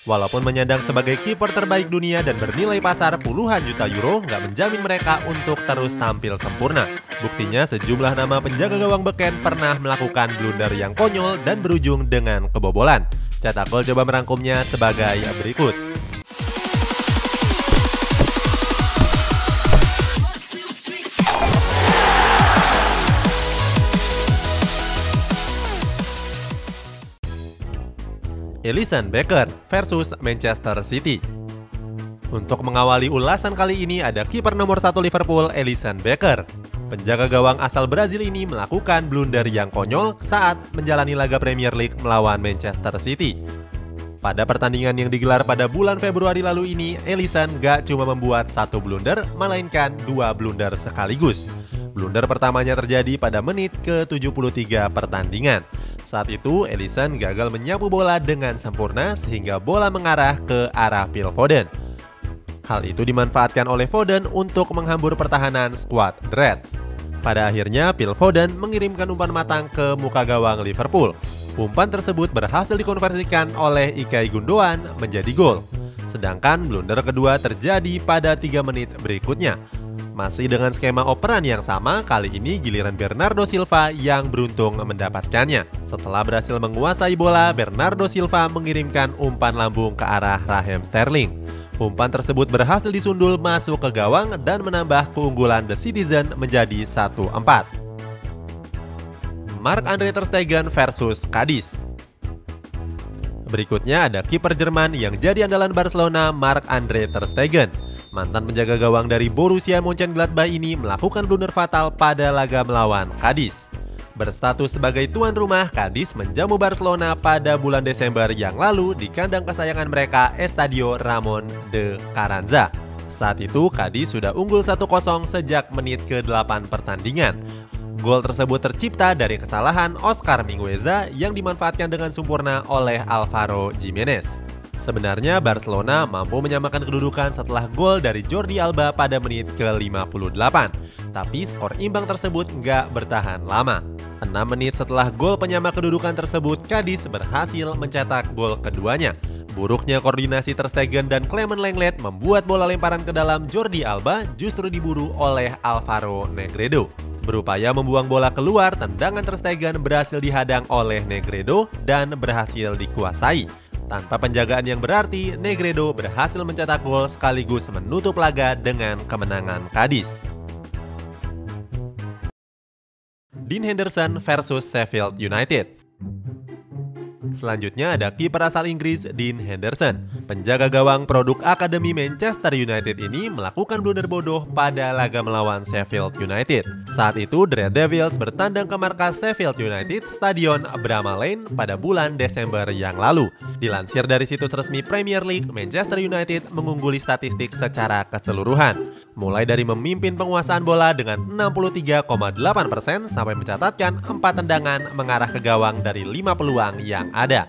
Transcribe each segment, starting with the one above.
Walaupun menyandang sebagai kiper terbaik dunia dan bernilai pasar puluhan juta euro, nggak menjamin mereka untuk terus tampil sempurna. Buktinya sejumlah nama penjaga gawang beken pernah melakukan blunder yang konyol dan berujung dengan kebobolan. Cetak Gol coba merangkumnya sebagai berikut. Alisson Becker versus Manchester City. Untuk mengawali ulasan kali ini ada kiper nomor 1 Liverpool, Alisson Becker. Penjaga gawang asal Brazil ini melakukan blunder yang konyol saat menjalani laga Premier League melawan Manchester City. Pada pertandingan yang digelar pada bulan Februari lalu ini, Alisson gak cuma membuat satu blunder, melainkan dua blunder sekaligus. Blunder pertamanya terjadi pada menit ke-73 pertandingan. Saat itu, Alisson gagal menyapu bola dengan sempurna sehingga bola mengarah ke arah Phil Foden. Hal itu dimanfaatkan oleh Foden untuk menghambur pertahanan skuad The Reds. Pada akhirnya, Phil Foden mengirimkan umpan matang ke muka gawang Liverpool. Umpan tersebut berhasil dikonversikan oleh Ilkay Gundogan menjadi gol. Sedangkan blunder kedua terjadi pada 3 menit berikutnya. Masih dengan skema operan yang sama, kali ini giliran Bernardo Silva yang beruntung mendapatkannya. Setelah berhasil menguasai bola, Bernardo Silva mengirimkan umpan lambung ke arah Raheem Sterling. Umpan tersebut berhasil disundul masuk ke gawang dan menambah keunggulan The Citizen menjadi 1-4. Marc-Andre ter Stegen versus Cadiz. Berikutnya ada kiper Jerman yang jadi andalan Barcelona, Marc-Andre ter Stegen. Mantan penjaga gawang dari Borussia Mönchengladbach ini melakukan blunder fatal pada laga melawan Cadiz. Berstatus sebagai tuan rumah, Cadiz menjamu Barcelona pada bulan Desember yang lalu di kandang kesayangan mereka, Estadio Ramon de Carranza. Saat itu, Cadiz sudah unggul 1-0 sejak menit ke-8 pertandingan. Gol tersebut tercipta dari kesalahan Oscar Mingueza yang dimanfaatkan dengan sempurna oleh Alvaro Jimenez. Sebenarnya Barcelona mampu menyamakan kedudukan setelah gol dari Jordi Alba pada menit ke-58. Tapi skor imbang tersebut nggak bertahan lama. 6 menit setelah gol penyama kedudukan tersebut, Cadiz berhasil mencetak gol keduanya. Buruknya koordinasi ter Stegen dan Clement Lenglet membuat bola lemparan ke dalam Jordi Alba justru diburu oleh Alvaro Negredo. Berupaya membuang bola keluar, tendangan ter Stegen berhasil dihadang oleh Negredo dan berhasil dikuasai. Tanpa penjagaan yang berarti, Negredo berhasil mencetak gol sekaligus menutup laga dengan kemenangan Cadiz. Dean Henderson versus Sheffield United. Selanjutnya ada kiper asal Inggris, Dean Henderson. Penjaga gawang produk Akademi Manchester United ini melakukan blunder bodoh pada laga melawan Sheffield United. Saat itu, The Red Devils bertandang ke markas Sheffield United, Stadion Bramall Lane pada bulan Desember yang lalu. Dilansir dari situs resmi Premier League, Manchester United mengungguli statistik secara keseluruhan. Mulai dari memimpin penguasaan bola dengan 63,8% sampai mencatatkan 4 tendangan mengarah ke gawang dari 5 peluang yang ada.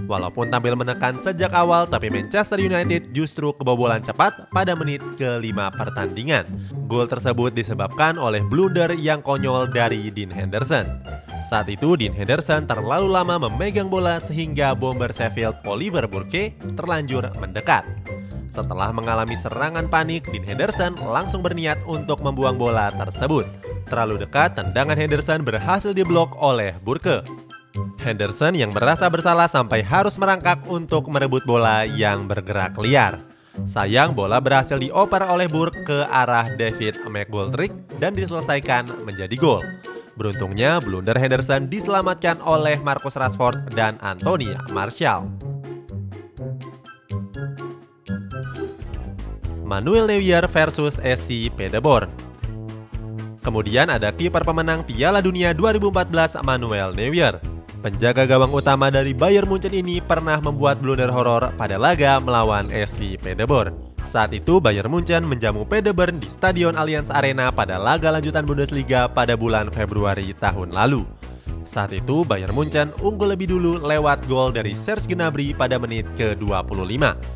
Walaupun tampil menekan sejak awal, tapi Manchester United justru kebobolan cepat pada menit ke-5 pertandingan. Gol tersebut disebabkan oleh blunder yang konyol dari Dean Henderson. Saat itu Dean Henderson terlalu lama memegang bola sehingga bomber Sheffield Oliver Burke terlanjur mendekat. Setelah mengalami serangan panik, Dean Henderson langsung berniat untuk membuang bola tersebut. Terlalu dekat, tendangan Henderson berhasil diblok oleh Burke. Henderson yang merasa bersalah sampai harus merangkak untuk merebut bola yang bergerak liar. Sayang, bola berhasil dioper oleh Burke ke arah David McGoldrick dan diselesaikan menjadi gol. Beruntungnya, blunder Henderson diselamatkan oleh Marcus Rashford dan Anthony Martial. Manuel Neuer versus SC Paderborn. Kemudian ada kiper pemenang Piala Dunia 2014, Manuel Neuer. Penjaga gawang utama dari Bayern Munchen ini pernah membuat blunder horor pada laga melawan SC Paderborn. Saat itu Bayern Munchen menjamu Paderborn di Stadion Allianz Arena pada laga lanjutan Bundesliga pada bulan Februari tahun lalu. Saat itu Bayern Munchen unggul lebih dulu lewat gol dari Serge Gnabry pada menit ke-25.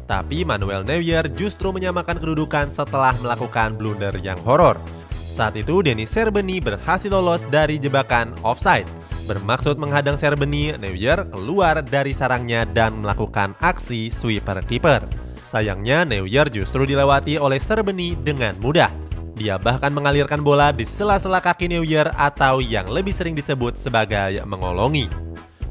Tapi Manuel Neuer justru menyamakan kedudukan setelah melakukan blunder yang horor. Saat itu Denis Serbeny berhasil lolos dari jebakan offside. Bermaksud menghadang Serbeny, Neuer keluar dari sarangnya dan melakukan aksi sweeper keeper. Sayangnya Neuer justru dilewati oleh Serbeny dengan mudah. Dia bahkan mengalirkan bola di sela-sela kaki Neuer atau yang lebih sering disebut sebagai mengolongi.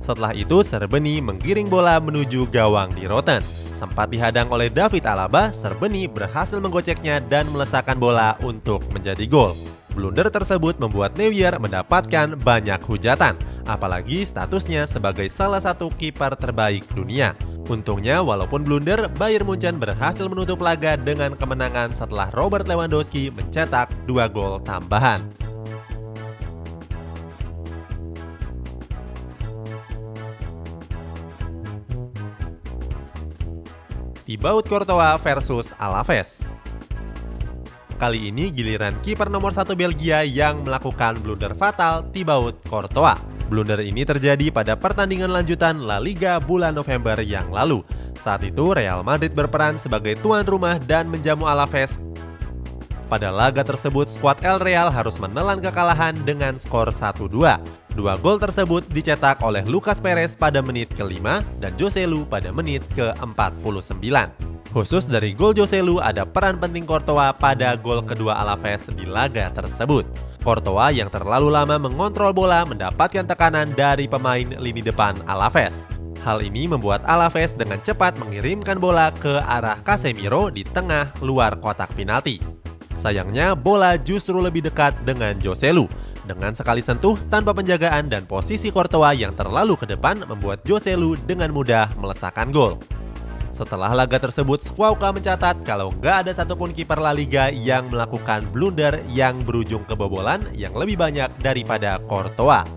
Setelah itu Serbeny menggiring bola menuju gawang di Roten. Sempat dihadang oleh David Alaba, Serbeny berhasil menggoceknya dan melesakan bola untuk menjadi gol. Blunder tersebut membuat Neuer mendapatkan banyak hujatan, apalagi statusnya sebagai salah satu kiper terbaik dunia. Untungnya, walaupun blunder, Bayern Munchen berhasil menutup laga dengan kemenangan setelah Robert Lewandowski mencetak 2 gol tambahan. Thibaut Courtois versus Alaves. Kali ini giliran kiper nomor 1 Belgia yang melakukan blunder fatal, Thibaut Courtois. Blunder ini terjadi pada pertandingan lanjutan La Liga bulan November yang lalu. Saat itu Real Madrid berperan sebagai tuan rumah dan menjamu Alaves. Pada laga tersebut, skuad El Real harus menelan kekalahan dengan skor 1-2. 2 gol tersebut dicetak oleh Lucas Perez pada menit ke-5 dan Joselu pada menit ke-49. Khusus dari gol Joselu, ada peran penting Courtois pada gol kedua Alaves di laga tersebut. Courtois yang terlalu lama mengontrol bola mendapatkan tekanan dari pemain lini depan Alaves. Hal ini membuat Alaves dengan cepat mengirimkan bola ke arah Casemiro di tengah luar kotak penalti. Sayangnya bola justru lebih dekat dengan Joselu. Dengan sekali sentuh tanpa penjagaan dan posisi Courtois yang terlalu ke depan membuat Joselu dengan mudah melesakkan gol. Setelah laga tersebut, Squawka mencatat kalau nggak ada satupun kiper La Liga yang melakukan blunder yang berujung kebobolan yang lebih banyak daripada Courtois.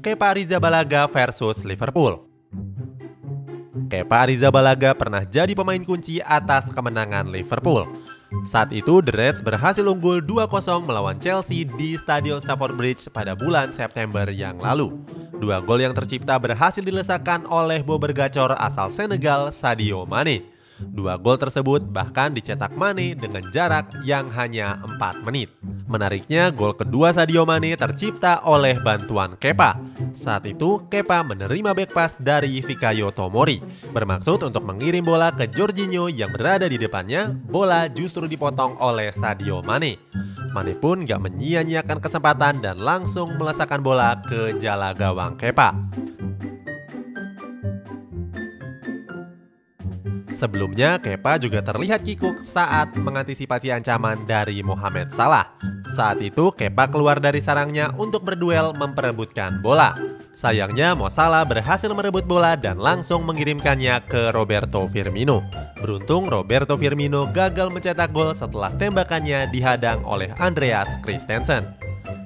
Kepa Arrizabalaga versus Liverpool. Kepa Arrizabalaga pernah jadi pemain kunci atas kemenangan Liverpool. Saat itu, The Reds berhasil unggul 2-0 melawan Chelsea di Stadion Stamford Bridge pada bulan September yang lalu. 2 gol yang tercipta berhasil dilesakan oleh bober gacor asal Senegal, Sadio Mane. 2 gol tersebut bahkan dicetak Mane dengan jarak yang hanya 4 menit. Menariknya, gol kedua Sadio Mane tercipta oleh bantuan Kepa. Saat itu, Kepa menerima back pass dari Fikayo Tomori. Bermaksud untuk mengirim bola ke Jorginho yang berada di depannya, bola justru dipotong oleh Sadio Mane. Mane pun gak menyia-nyiakan kesempatan dan langsung melesakkan bola ke jala gawang Kepa. Sebelumnya, Kepa juga terlihat kikuk saat mengantisipasi ancaman dari Mohamed Salah. Saat itu, Kepa keluar dari sarangnya untuk berduel memperebutkan bola. Sayangnya, Mo Salah berhasil merebut bola dan langsung mengirimkannya ke Roberto Firmino. Beruntung, Roberto Firmino gagal mencetak gol setelah tembakannya dihadang oleh Andreas Christensen.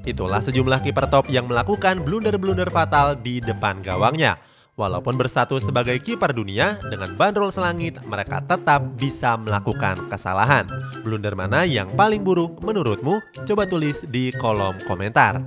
Itulah sejumlah kiper top yang melakukan blunder-blunder fatal di depan gawangnya. Walaupun berstatus sebagai kiper dunia, dengan bandrol selangit, mereka tetap bisa melakukan kesalahan. Blunder mana yang paling buruk menurutmu? Coba tulis di kolom komentar.